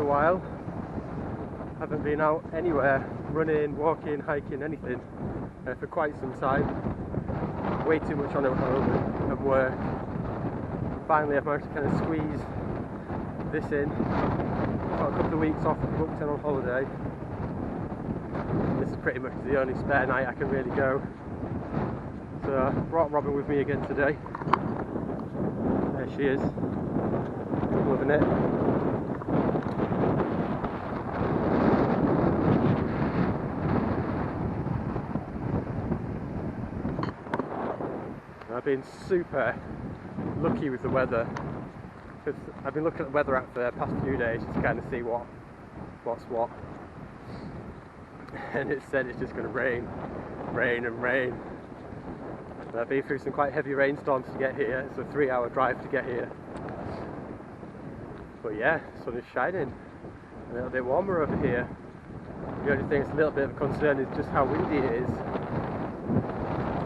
while. Haven't been out anywhere, running, walking, hiking, anything for quite some time. Way too much on at home and work. Finally I've managed to kind of squeeze this in. Got a couple of weeks off, booked in on holiday. This is pretty much the only spare night I can really go. So I brought Robin with me again today. There she is, loving it. I've been super lucky with the weather, because I've been looking at the weather app for the past few days to kind of see what's what, and it said it's just going to rain and rain. And I've been through some quite heavy rainstorms to get here. It's a 3-hour drive to get here, but yeah, the sun is shining, a little bit warmer over here. The only thing that's a little bit of a concern is just how windy it is.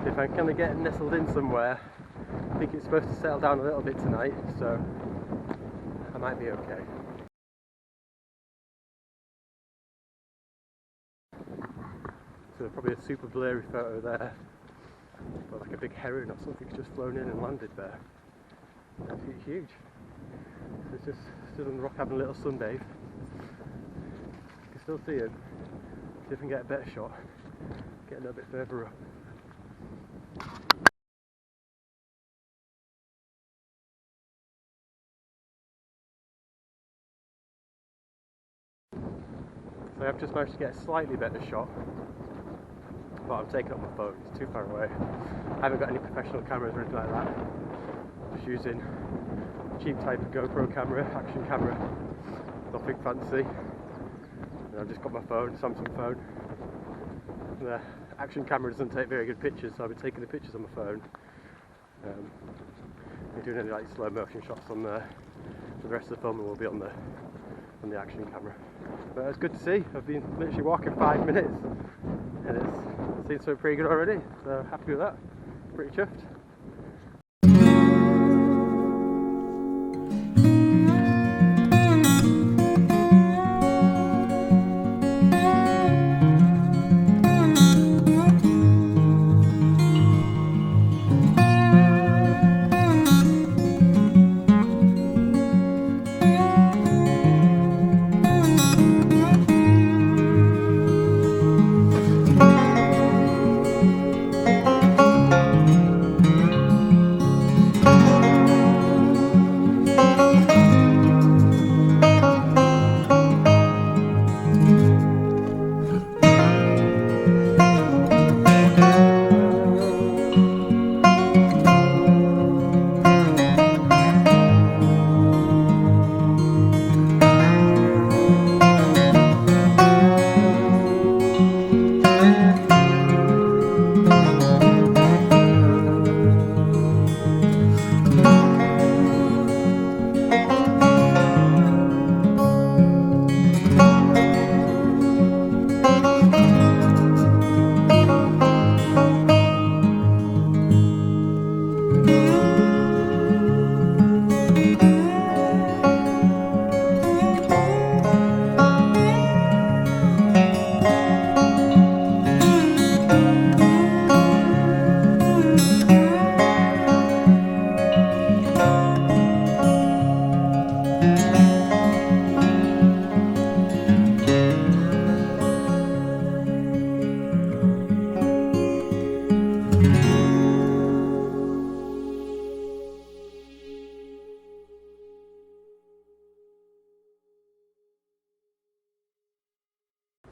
If I kind of get nestled in somewhere, I think it's supposed to settle down a little bit tonight, so I might be okay. So probably a super blurry photo there, but like a big heron or something's just flown in and landed there. Absolutely huge. So it's just stood on the rock having a little sunbathe. You can still see him. See if I can get a better shot. Get a little bit further up. So I've just managed to get a slightly better shot, but I'm taking up my phone, it's too far away. I haven't got any professional cameras or anything like that. I'm just using a cheap type of GoPro camera, action camera, nothing fancy. And I've just got my phone, Samsung phone. The action camera doesn't take very good pictures, so I've been taking the pictures on my phone. We're doing any like slow motion shots on the rest of the film will be on the action camera. But it's good to see. I've been literally walking 5 minutes and it seems so pretty good already, so happy with that. Pretty chuffed.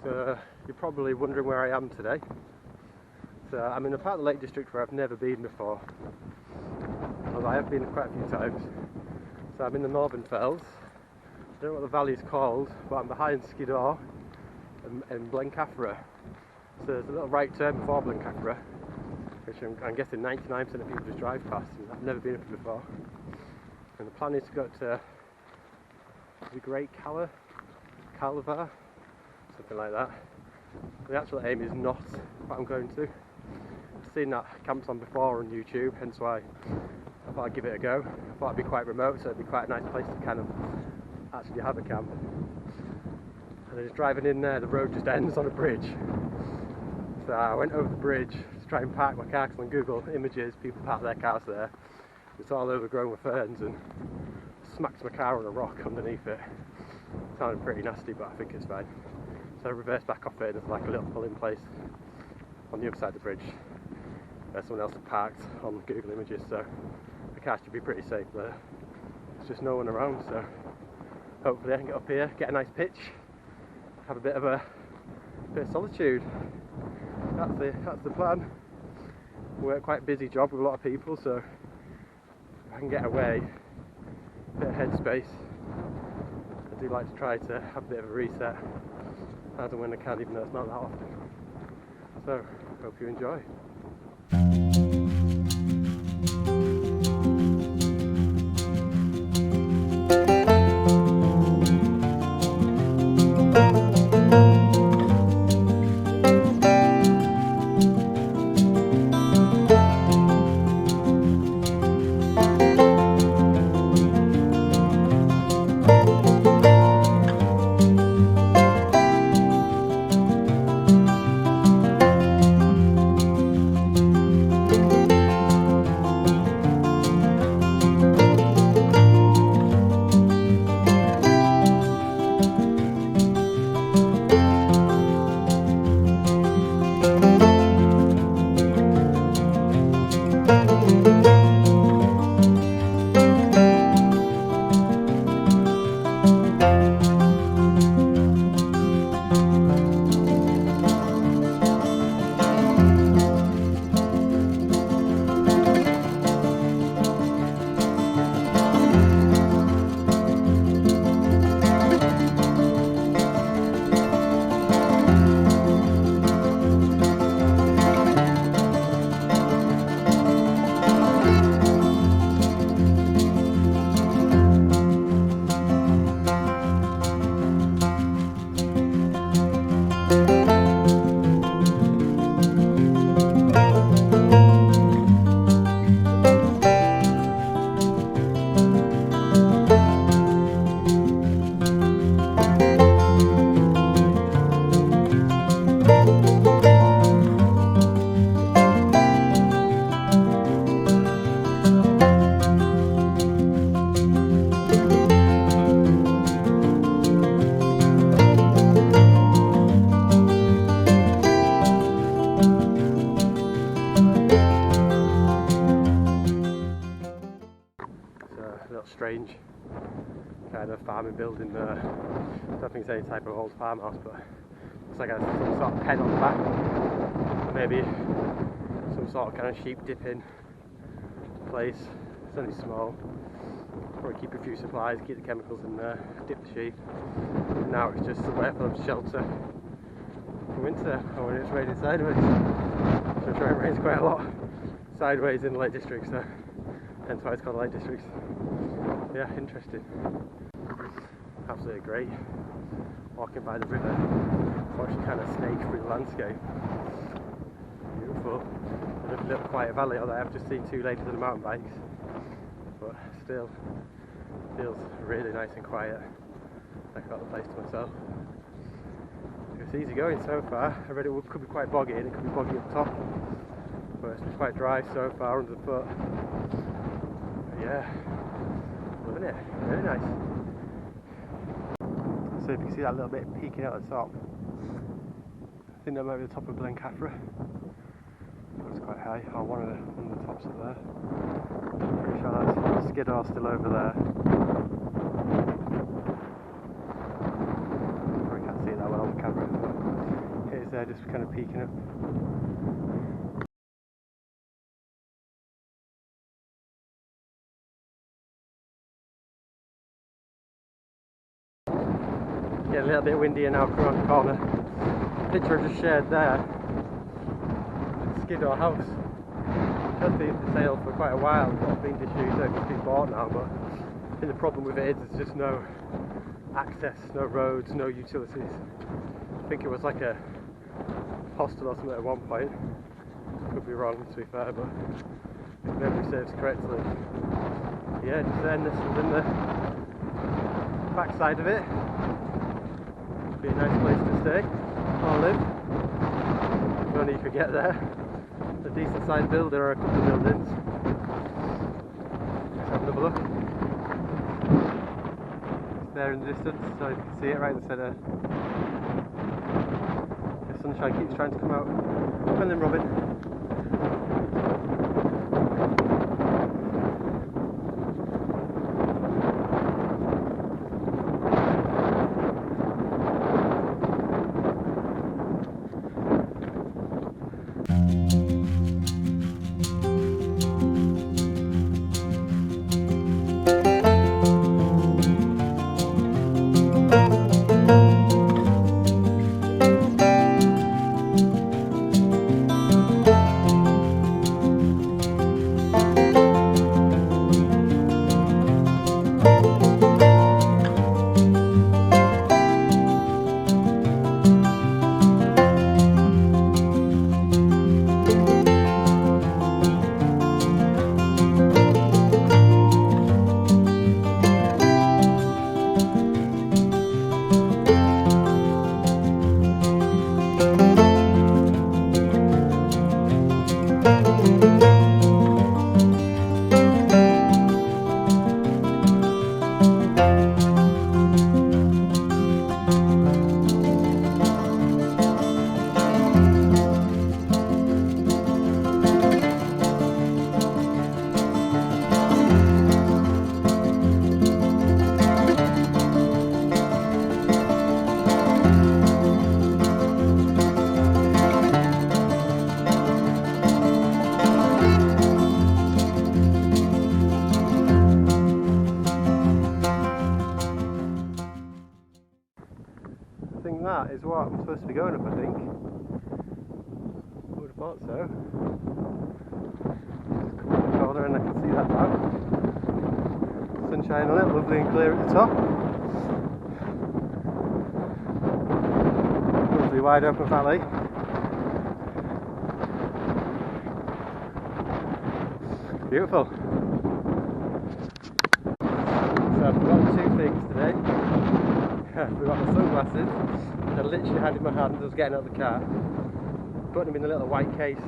So you're probably wondering where I am today. So I'm in a part of the Lake District where I've never been before, although I have been quite a few times. So I'm in the Northern Fells. I don't know what the valley is called, but I'm behind Skiddaw and Blencathra. So there's a little right turn before Blencathra, which I'm guessing 99% of people just drive past, and I've never been up before. And the plan is to go to the Great Calva, something like that. The actual aim is Knott, what I'm going to. I've seen that camped on before on YouTube, hence why I thought I'd give it a go. I thought it'd be quite remote, so it'd be quite a nice place to kind of actually have a camp. And just driving in there, the road just ends on a bridge. So I went over the bridge to try and park my car, because on Google Images people park their cars there. It's all overgrown with ferns, and smacked my car on a rock underneath it. It sounded pretty nasty, but I think it's fine. So I reversed back off it, and there's like a little pull-in place on the other side of the bridge where someone else had parked on Google Images, so the car should be pretty safe there. There's just no one around, so hopefully I can get up here, get a nice pitch, have a bit of solitude. That's the plan. We're a quite busy job with a lot of people, so if I can get away, a bit of headspace. I do like to try to have a bit of a reset as and when I can, even though it's not that often. So, hope you enjoy. Strange kind of farming building there. I don't think it's any type of old farmhouse, but it's like some sort of pen on the back. Maybe some sort of kind of sheep dipping place. It's only small. Probably keep a few supplies, keep the chemicals in there, dip the sheep. And now it's just somewhere for them to shelter for winter, or when it's raining sideways. So I'm sure it rains quite a lot sideways in the Lake District, so hence why it's called the Lake District. Yeah, interesting. Absolutely great. Walking by the river, watching kind of snake through the landscape. Beautiful. A little quiet valley, although I've just seen two ladies on the mountain bikes. But still, feels really nice and quiet. Like I've got the place to myself. It's easy going so far. I read it could be quite boggy, and it could be boggy up top. But it's been quite dry so far under the foot. Yeah. Loving it, really nice. So if you can see that little bit peeking out at the top, I think that might be the top of Glencafra. It's quite high, or one of the tops up there. Pretty sure that's Skiddaw still over there. Probably can't see it that well on the camera, but it is there just kind of peeking up. Getting a little bit windier now, coming around the corner. The picture I just shared there, Skiddaw house. That's been for sale for quite a while. It's not been issued, so it's been bought now, but I think the problem with it is there's just no access, no roads, no utilities. I think it was like a hostel or something at one point. Could be wrong, to be fair, but if memory serves correctly. Yeah, just then this was in the backside of it. Be a nice place to stay or live. If only you could get there. A decent sized building or a couple of buildings. Let's have another look. It's there in the distance, so you can see it right in the centre. The sunshine keeps trying to come out. And then Robin. That is what I'm supposed to be going up, I think. Would have thought so. Just come up the corner and I can see that now. Sunshine on it, lovely and clear at the top. Lovely wide open valley. Beautiful. So I've got two things today. We've got my sunglasses, which I literally had in my hand as I was getting out of the car. Put them in a little white case,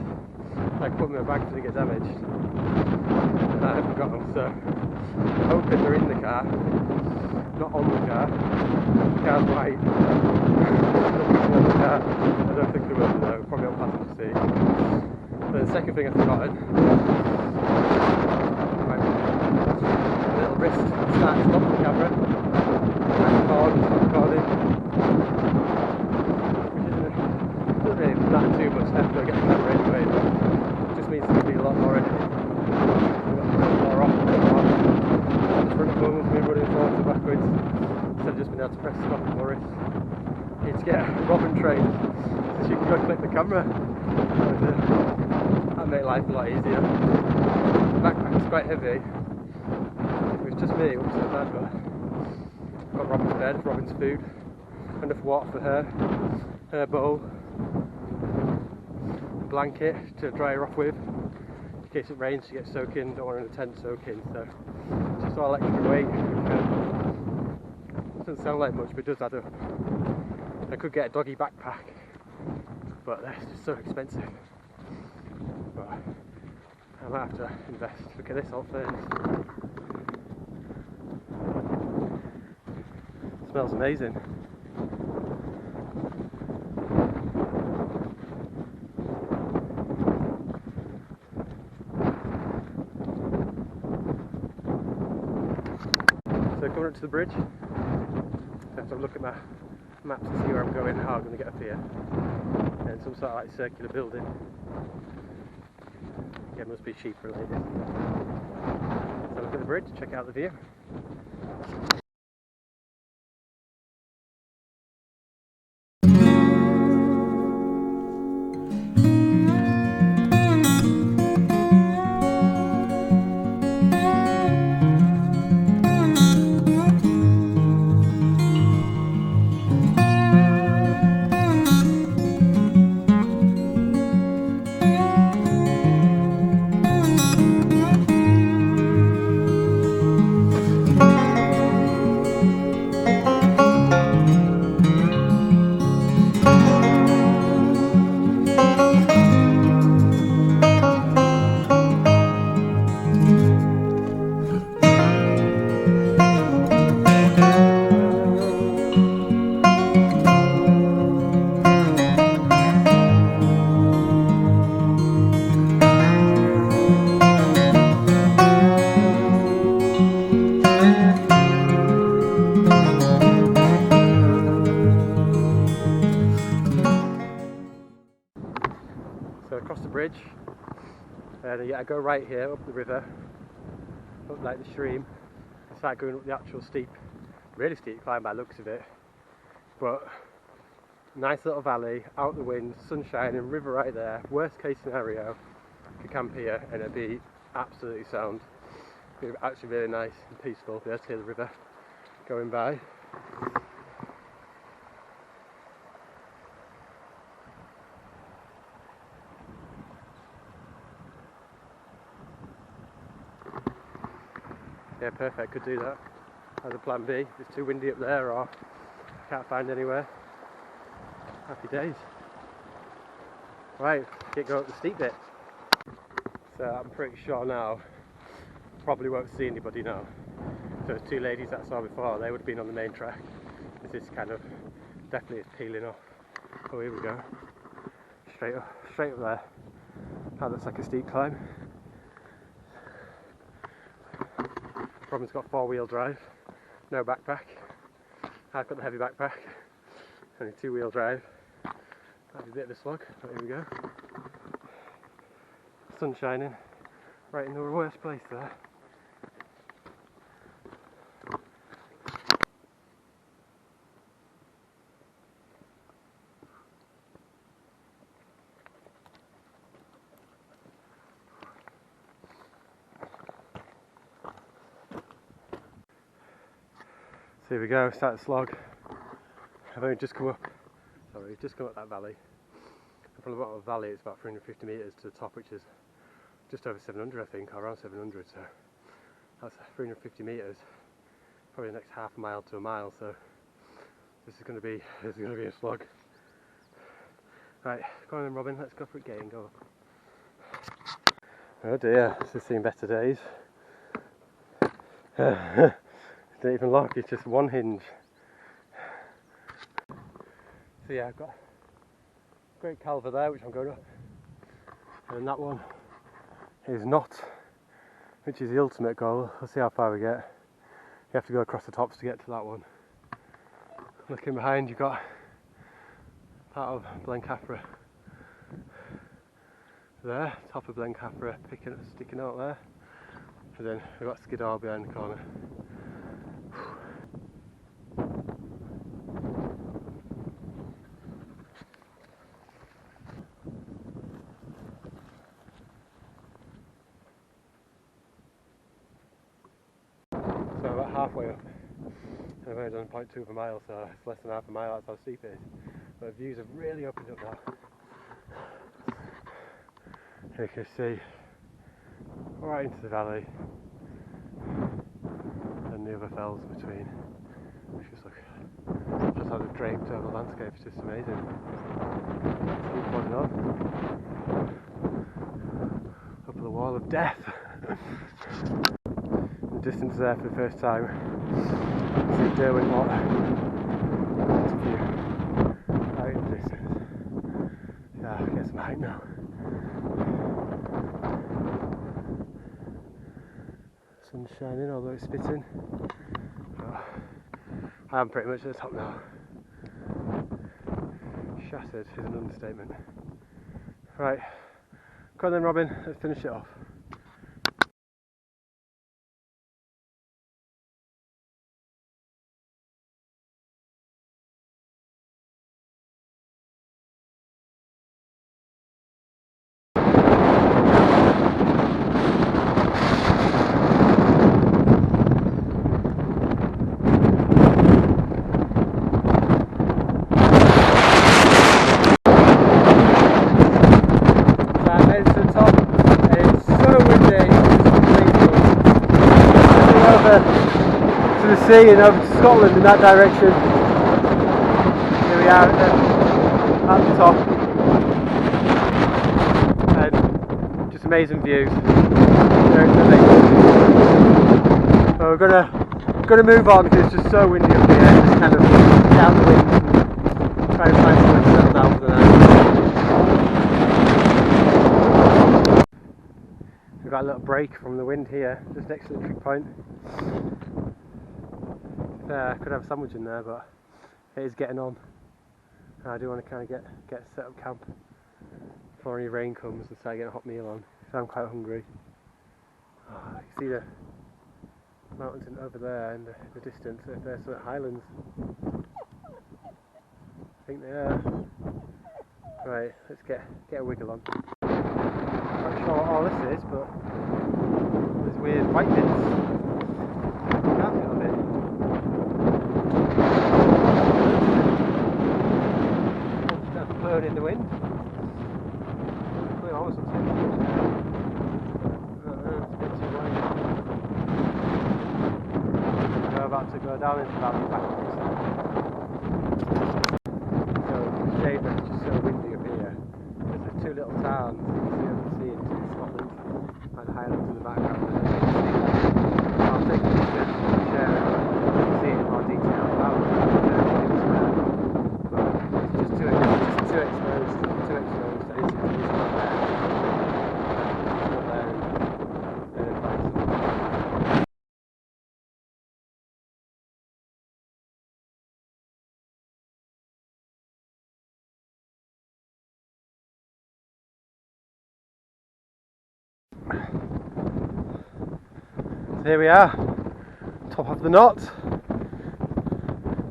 like put them in my bag so they get damaged. And I haven't got them, so I'm hoping they're in the car, not on the car. The car's white. On the car. I don't think they will though, probably on passenger seat. But the second thing I've forgotten, a little wrist start and stop the camera. Recording, which doesn't really matter too much after I get the camera anyway, but it just means there'll be a lot more editing. I've got a bit more off, a bit more on the front phone with me running forwards and backwards, instead of just being able to press stop and more wrist. Need to get a Robin train so she can go click the camera. That'd make life a lot easier. The backpack's quite heavy. If it was just me, it wouldn't be so bad, but I've got Robin's bed, Robin's food, enough water for her bowl, a blanket to dry her off with, in case it rains she gets soaking, don't want her in a tent soaking, so just all extra weight. Doesn't sound like much, but it does add up. I could get a doggy backpack, but they're just so expensive. But I might have to invest. Look at this old furnace. Smells amazing. So coming up to the bridge, I have to look at my maps to see where I'm going, how I'm going to get up here. And some sort of like circular building. Again, must be sheep related. So look at the bridge, check out the view. then I go right here up the river, up like the stream, and start going up the actual steep, really steep climb by the looks of it, but nice little valley, out the wind, sunshine and river right there. Worst case scenario, you could camp here and it'd be absolutely sound. It'd be actually really nice and peaceful, be able to hear the river going by. Yeah, perfect, could do that as a plan B. If it's too windy up there or I can't find anywhere. Happy days. Right, get going up the steep bit. So I'm pretty sure now, probably won't see anybody now. So those two ladies that I saw before, they would have been on the main track. This is kind of, definitely it's peeling off. Oh, here we go. Straight up there. That looks like a steep climb. Robin's got 4-wheel drive, no backpack. I've got the heavy backpack, only 2-wheel drive. That'd be a bit of a slog, but here we go. Sun shining, right in the worst place there. So here we go, start the slog. I've only just come up, that valley. And from the bottom of the valley it's about 350 metres to the top, which is just over 700 I think, or around 700, so that's 350 metres, probably the next half a mile to a mile, so this is going to be a slog. Right, go on then Robin, let's go for it, and go up. Oh dear, this has seen better days. Don't even lock, it's just one hinge. So yeah, I've got Great Calva there, which I'm going up, and that one is Knott, which is the ultimate goal. We'll see how far we get. You have to go across the tops to get to that one. Looking behind, you've got part of Blencathra there, top of Blencathra sticking out there, and then we've got Skiddaw behind the corner. So I'm about halfway up, and I've only done 0.2 of a mile, so it's less than half a mile, that's how steep it is. But the views have really opened up now. You can see right into the valley and the other fells between, which is like, just how they've draped over the landscape, it's just amazing. Let's keep plodding on. Up the wall of death. The distance there for the first time. See Derwent Lot. Out in the distance. Yeah, I get some height now. Sun's shining, although it's spitting. Oh, I am pretty much at the top now. Shattered is an understatement. Right, come on then Robin, let's finish it off. To the sea and over to Scotland in that direction. Here we are at the top, and just amazing views. So we're gonna move on because it's just so windy up here. Just kind of down the wind and try and find somewhere to settle down for the night. We've got a little break from the wind here, just next to the trig point. I could have a sandwich in there, but it is getting on. I do want to kind of get set up camp before any rain comes and start getting a hot meal on. So I'm quite hungry. Oh, you see the mountains over there in the distance, if they're sort of highlands. I think they are. Right, let's get a wiggle on. Not sure what all this is, but there's weird white bits. Can't get on it. That's blowing in the wind. Blowing almost something. It's a bit too wide. I'm about to go down into that back up this side. So it's a shame that it's just so windy up here. There's two little towns you can see into Scotland, and the Highlands in the background. I'll take a picture and share it. You can see it in more detail about it. But it's just too exposed. That is not there. It's not there in place. So here we are, top of the Knott.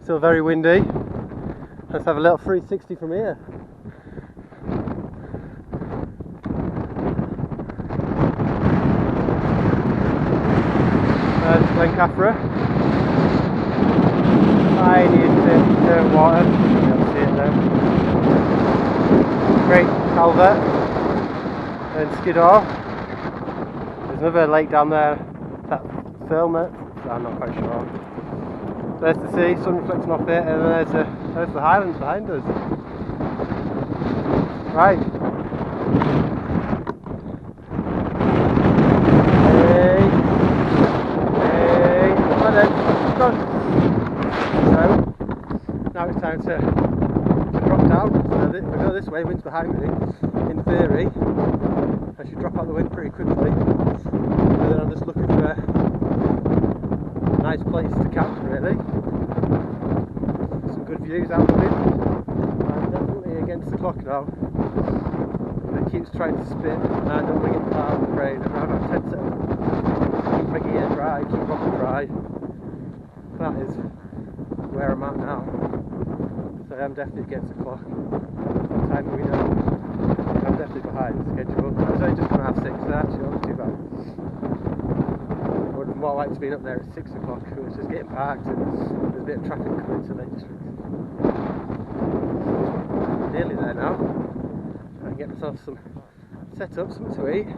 Still very windy. Let's have a little 360 from here. There's Great Calva. Tiniest bit of water. You can't see it there. Great Calva and Skiddaw. There's another lake down there. That film it? I'm not quite sure. There's the sea, sun reflecting off it, and there's the Highlands behind us. Right. Hey, come on then, come on. So, now it's time to drop down. So if I go this way, wind's behind me. In theory, I should drop out the wind pretty quickly. And then I'm just looking for a nice place to camp, really. Some good views out the wind. I'm definitely against the clock now. It keeps trying to spin, and I don't want to get caught, I'm afraid. I've got a tent set up. Keep my gear dry, keep water dry. That is where I'm at now. So I'm definitely against the clock. What time do we know? I'm definitely behind schedule. I was only just going to have 6, so actually not too bad. I would have more likely to be up there at 6 o'clock. It was just getting parked and there's a bit of traffic coming to Lake District. Nearly there now. I can get myself some set up, something to eat.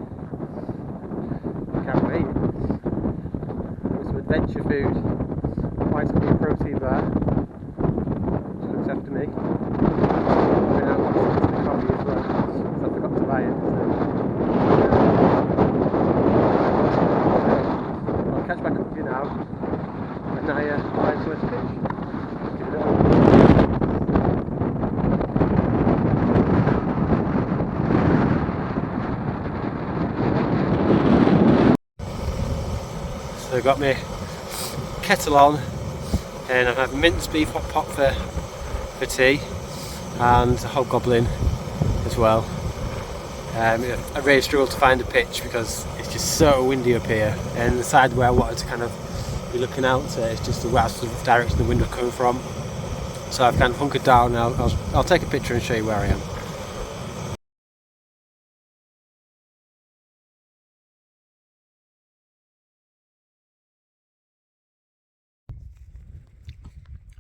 Can't wait. With some adventure food. Quite a big protein bar. Which looks after me. And I've got some to coffee as well. So I forgot to buy it. So I'll catch back up with you now. And I find somewhere to pitch. Give it a little. So I've got my kettle on and I have minced beef hot pot for tea and a hobgoblin as well. I really struggled to find a pitch because it's just so windy up here, and the side where I wanted to kind of be looking out to is just the west direction the wind was coming from. So I've kind of hunkered down. I'll take a picture and show you where I am.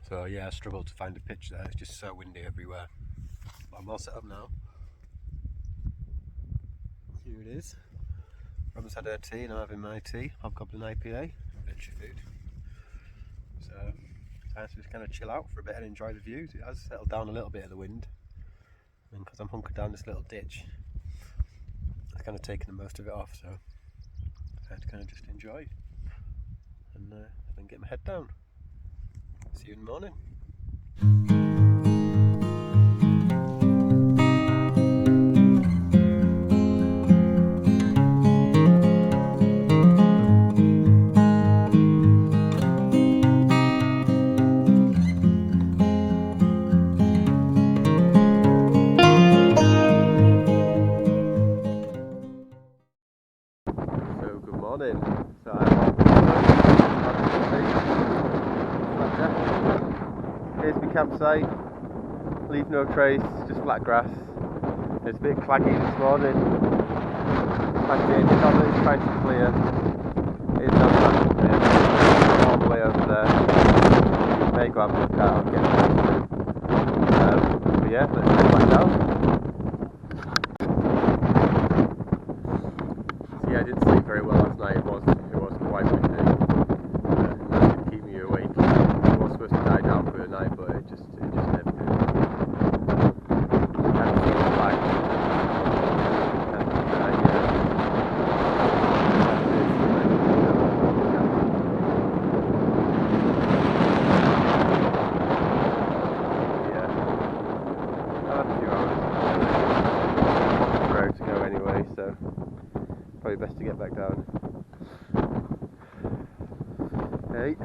So yeah, I struggled to find a pitch there, it's just so windy everywhere. But I'm all set up now. Here it is. Robin's had her tea and I'm having my tea. Hobgoblin IPA, adventure food. So, time to just kind of chill out for a bit and enjoy the views. It has settled down a little bit of the wind. And because I'm hunkered down this little ditch, I've kind of taken the most of it off, so I had to kind of just enjoy and then get my head down. See you in the morning. morning. So here's my campsite. Leave no trace, just flat grass. It's a bit claggy this morning. Like it's not that it's trying to clear. It is not trying to clear. All the way over there. May go have a look at it, but yeah, let's go back down. So yeah, I didn't sleep very well last night. It was quite windy. That didn't keep me awake. I was supposed to die down for the night, but it just never did. Kind of feels like so probably best to get back down. Hey.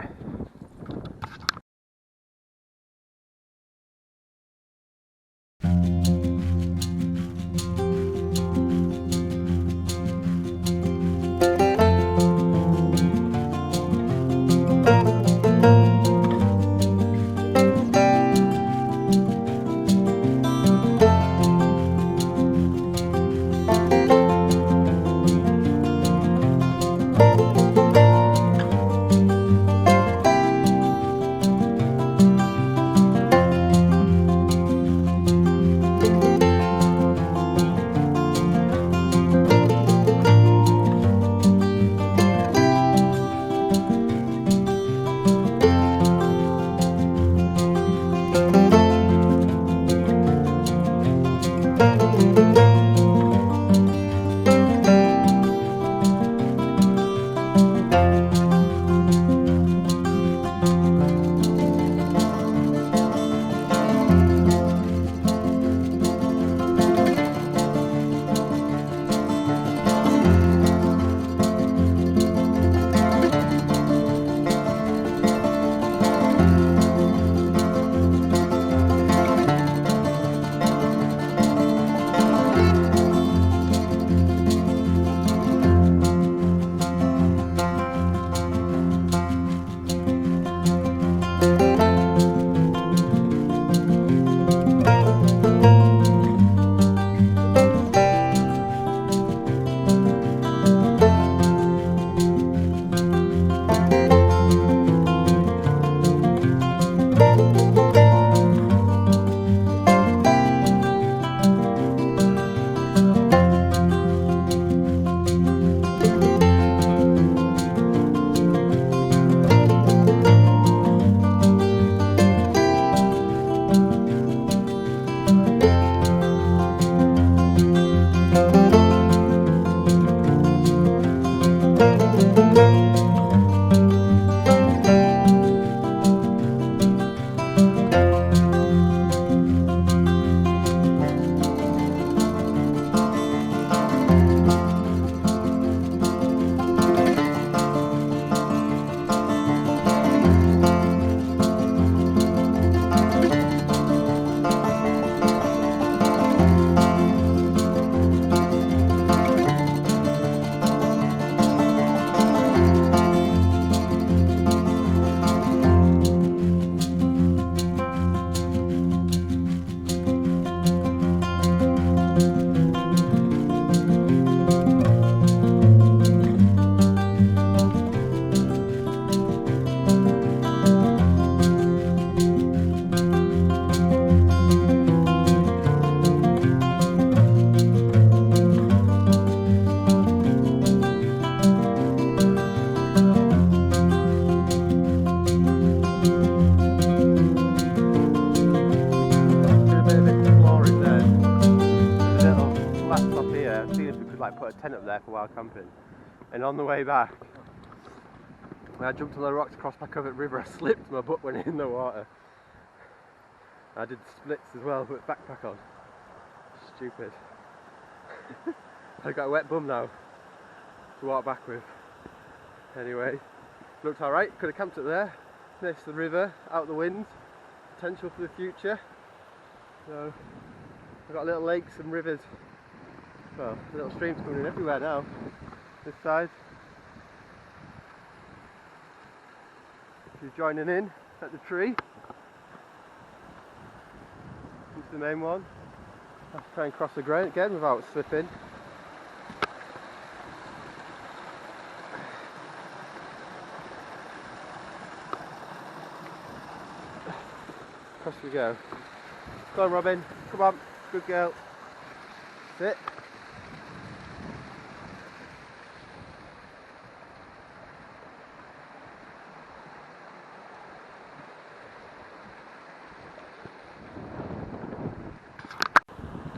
Put a tent up there for wild camping, and on the way back when I jumped on the rocks, crossed back over the river, I slipped, my butt went in the water. I did splits as well, with backpack on. Stupid. I've got a wet bum now to walk back with. Anyway, looked alright, could have camped up there, next to the river, out the wind, potential for the future. So I've got little lakes and rivers, well, little streams coming in everywhere now, this side. She's joining in at the tree. It's the main one. I'll try and cross the ground again without slipping. Across we go. Go on, Robin. Come on. Good girl. Sit.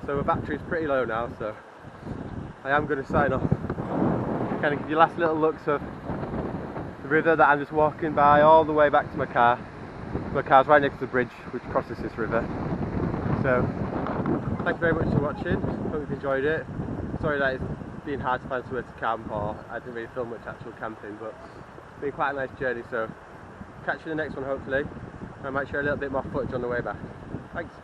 So my battery's pretty low now, so I am going to sign off. Kind of give you last little looks of the river that I'm just walking by all the way back to my car. My car's right next to the bridge which crosses this river. So thank you very much for watching. Hope you've enjoyed it. Sorry that it's been hard to find somewhere to camp, or I didn't really film much actual camping, but it's been quite a nice journey. So catch you in the next one hopefully. I might share a little bit more footage on the way back. Thanks.